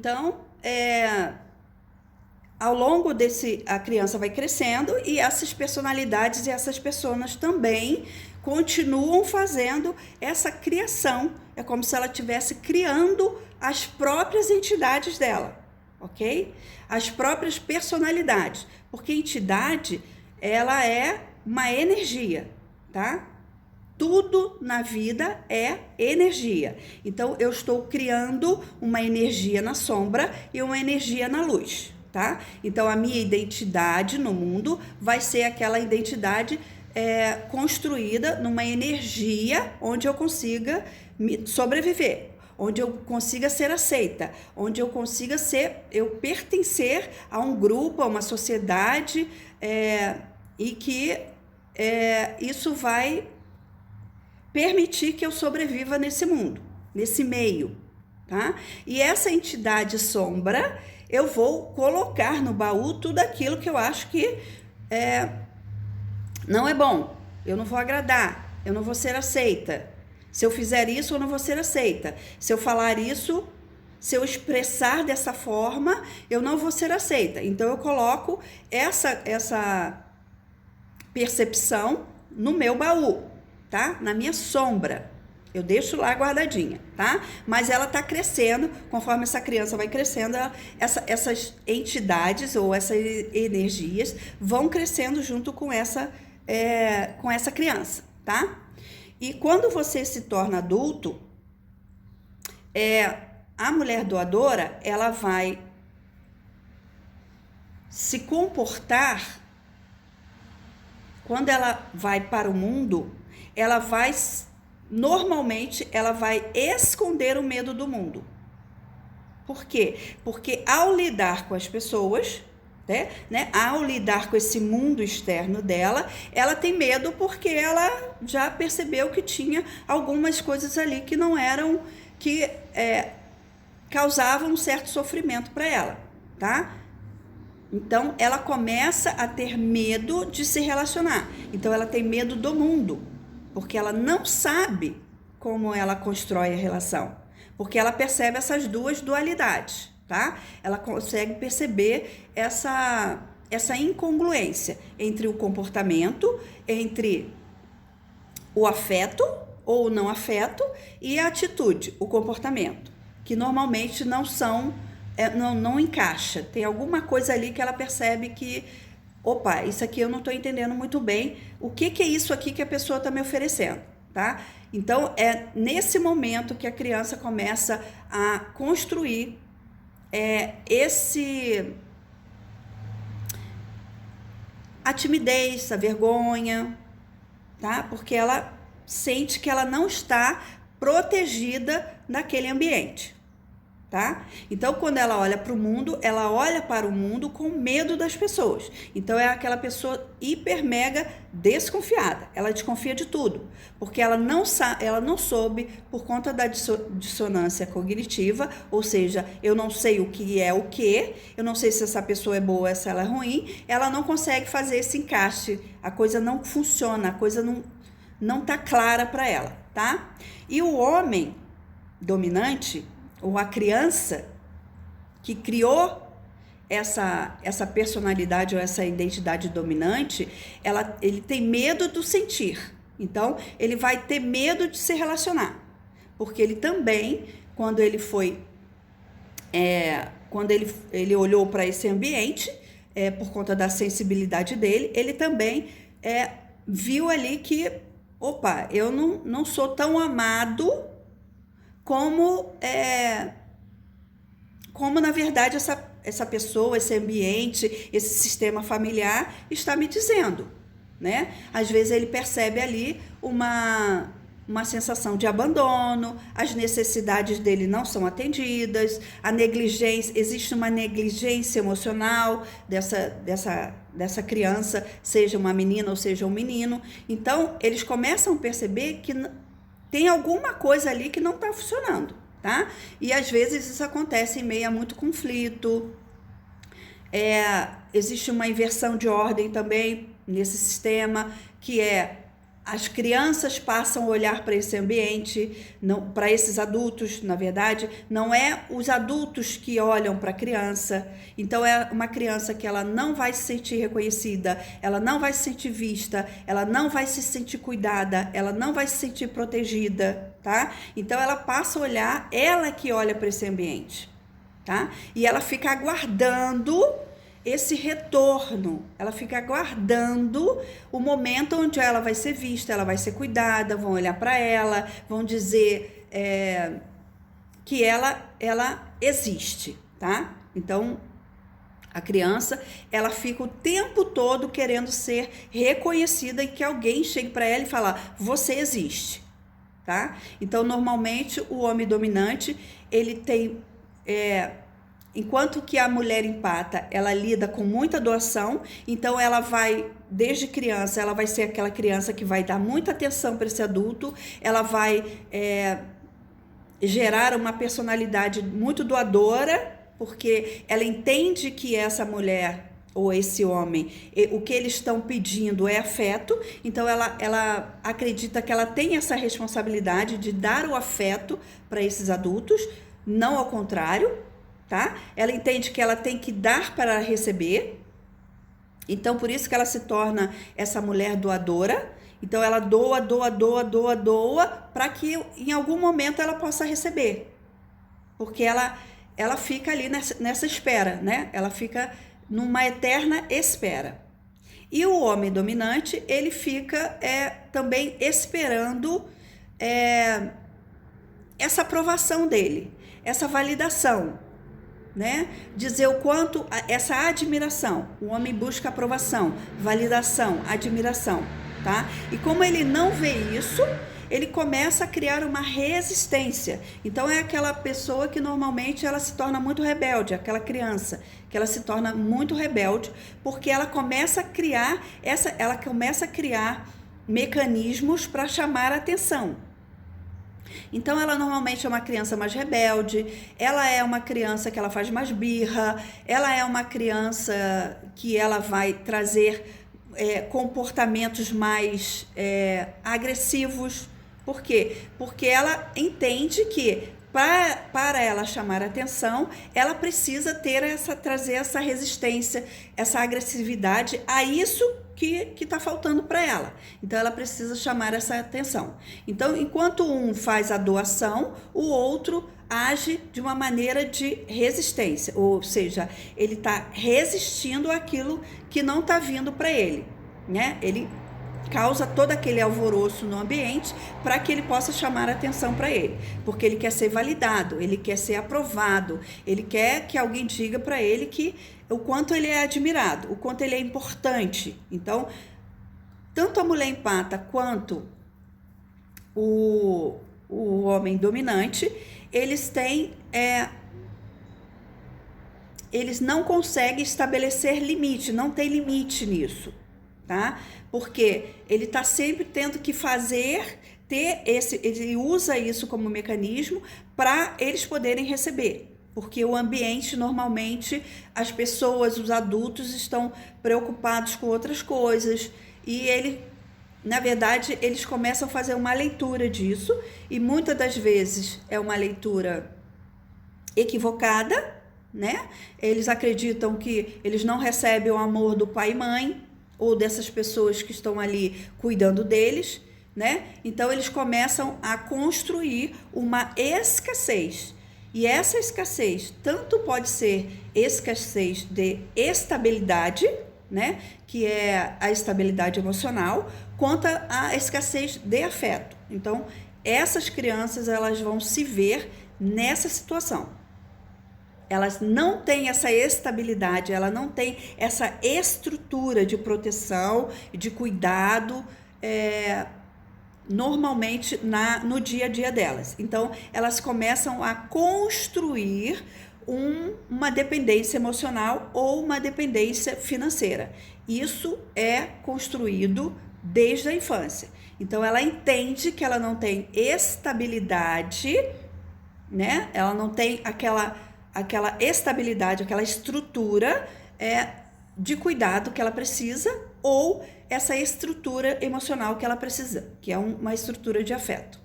Então, ao longo a criança vai crescendo e essas personalidades e essas personas também continuam fazendo essa criação. É como se ela estivesse criando as próprias entidades dela, ok? As próprias personalidades, porque entidade, ela é uma energia, tá? Tudo na vida é energia. Então, eu estou criando uma energia na sombra e uma energia na luz, tá? Então, a minha identidade no mundo vai ser aquela identidade construída numa energia onde eu consiga sobreviver, onde eu consiga ser aceita, onde eu consiga pertencer a um grupo, a uma sociedade, e que isso vai permitir que eu sobreviva nesse mundo, nesse meio, tá? E essa entidade sombra, eu vou colocar no baú tudo aquilo que eu acho que não é bom, eu não vou agradar, eu não vou ser aceita. Se eu fizer isso, eu não vou ser aceita. Se eu falar isso, se eu expressar dessa forma, eu não vou ser aceita. Então, eu coloco essa percepção no meu baú, tá? Na minha sombra. Eu deixo lá guardadinha, tá? Mas ela tá crescendo, conforme essa criança vai crescendo, essas entidades ou essas energias vão crescendo junto com essa criança, tá? E quando você se torna adulto, a mulher doadora, ela vai se comportar, quando ela vai para o mundo, normalmente ela vai esconder o medo do mundo. Por quê? Porque ao lidar com as pessoas, ao lidar com esse mundo externo dela, ela tem medo porque ela já percebeu que tinha algumas coisas ali que não eram, que causavam um certo sofrimento para ela, tá? Então, ela começa a ter medo de se relacionar. Então, ela tem medo do mundo, porque ela não sabe como ela constrói a relação, porque ela percebe essas duas dualidades, tá? Ela consegue perceber essa incongruência entre o comportamento, entre o afeto ou não afeto e a atitude, o comportamento, que normalmente não são, não encaixa. Tem alguma coisa ali que ela percebe que, opa, isso aqui eu não estou entendendo muito bem, o que é isso aqui que a pessoa está me oferecendo, tá? Então, é nesse momento que a criança começa a construir a timidez, a vergonha, tá? Porque ela sente que ela não está protegida naquele ambiente, tá? Então, quando ela olha para o mundo, ela olha para o mundo com medo das pessoas. Então, é aquela pessoa hiper mega desconfiada. Ela desconfia de tudo, porque ela não soube, por conta da dissonância cognitiva, ou seja, eu não sei o que é o que, eu não sei se essa pessoa é boa ou se ela é ruim, ela não consegue fazer esse encaixe, a coisa não funciona, a coisa não tá clara para ela, tá? E o homem dominante, ou a criança que criou essa personalidade ou essa identidade dominante, ele tem medo do sentir. Então, ele vai ter medo de se relacionar. Porque ele também, quando ele olhou para esse ambiente, por conta da sensibilidade dele, ele também viu ali que, opa, eu não sou tão amado como na verdade essa pessoa, esse ambiente, esse sistema familiar está me dizendo, né? Às vezes ele percebe ali uma sensação de abandono, as necessidades dele não são atendidas, existe uma negligência emocional dessa criança, seja uma menina ou seja um menino. Então, eles começam a perceber que tem alguma coisa ali que não está funcionando, tá? E às vezes isso acontece em meio a muito conflito. Existe uma inversão de ordem também nesse sistema, que as crianças passam a olhar para esse ambiente, não, para esses adultos, na verdade, não é os adultos que olham para a criança. Então é uma criança que ela não vai se sentir reconhecida, ela não vai se sentir vista, ela não vai se sentir cuidada, ela não vai se sentir protegida, tá? Então ela passa a olhar, ela que olha para esse ambiente, tá? E ela fica aguardando esse retorno, ela fica aguardando o momento onde ela vai ser vista, ela vai ser cuidada, vão olhar para ela, vão dizer que ela existe, tá? Então, a criança, ela fica o tempo todo querendo ser reconhecida e que alguém chegue para ela e falar, você existe, tá? Então, normalmente, o homem dominante, ele tem... Enquanto que a mulher empata, ela lida com muita doação, então ela vai, desde criança, ela vai ser aquela criança que vai dar muita atenção para esse adulto, ela vai gerar uma personalidade muito doadora, porque ela entende que essa mulher ou esse homem, o que eles estão pedindo é afeto, então ela acredita que ela tem essa responsabilidade de dar o afeto para esses adultos, não ao contrário, tá? Ela entende que ela tem que dar para receber, então por isso que ela se torna essa mulher doadora. Então ela doa, para que em algum momento ela possa receber, porque ela fica ali nessa espera, né? Ela fica numa eterna espera. E o homem dominante, ele fica também esperando essa aprovação dele, essa validação, né? Dizer o quanto essa admiração, o homem busca aprovação, validação, admiração, tá? E como ele não vê isso, ele começa a criar uma resistência. Então é aquela pessoa que normalmente ela se torna muito rebelde, aquela criança que ela se torna muito rebelde, porque ela começa a criar mecanismos para chamar a atenção. Então ela normalmente é uma criança mais rebelde, ela é uma criança que ela faz mais birra, ela é uma criança que ela vai trazer comportamentos mais agressivos. Por quê? Porque ela entende que para ela chamar a atenção, ela precisa trazer essa resistência, essa agressividade a isso que está faltando para ela. Então, ela precisa chamar essa atenção. Então, enquanto um faz a doação, o outro age de uma maneira de resistência, ou seja, ele está resistindo àquilo que não está vindo para ele, né? Ele causa todo aquele alvoroço no ambiente para que ele possa chamar a atenção para ele, porque ele quer ser validado, ele quer ser aprovado, ele quer que alguém diga para ele que o quanto ele é admirado, o quanto ele é importante. Então, tanto a mulher empata quanto o homem dominante, eles não conseguem estabelecer limite, não tem limite nisso, tá? Porque ele está sempre tendo que ele usa isso como mecanismo para eles poderem receber. Porque o ambiente, normalmente, as pessoas, os adultos estão preocupados com outras coisas e na verdade, eles começam a fazer uma leitura disso e muitas das vezes é uma leitura equivocada, né? Eles acreditam que eles não recebem o amor do pai e mãe ou dessas pessoas que estão ali cuidando deles, né? Então, eles começam a construir uma escassez. E essa escassez tanto pode ser escassez de estabilidade, né, que é a estabilidade emocional, quanto a escassez de afeto. Então, essas crianças, elas vão se ver nessa situação. Elas não têm essa estabilidade, ela não tem essa estrutura de proteção, de cuidado, normalmente no dia a dia delas. Então, elas começam a construir uma dependência emocional ou uma dependência financeira. Isso é construído desde a infância. Então, ela entende que ela não tem estabilidade, né? Ela não tem aquela estabilidade, aquela estrutura de cuidado que ela precisa, ou essa estrutura emocional que ela precisa, que é uma estrutura de afeto.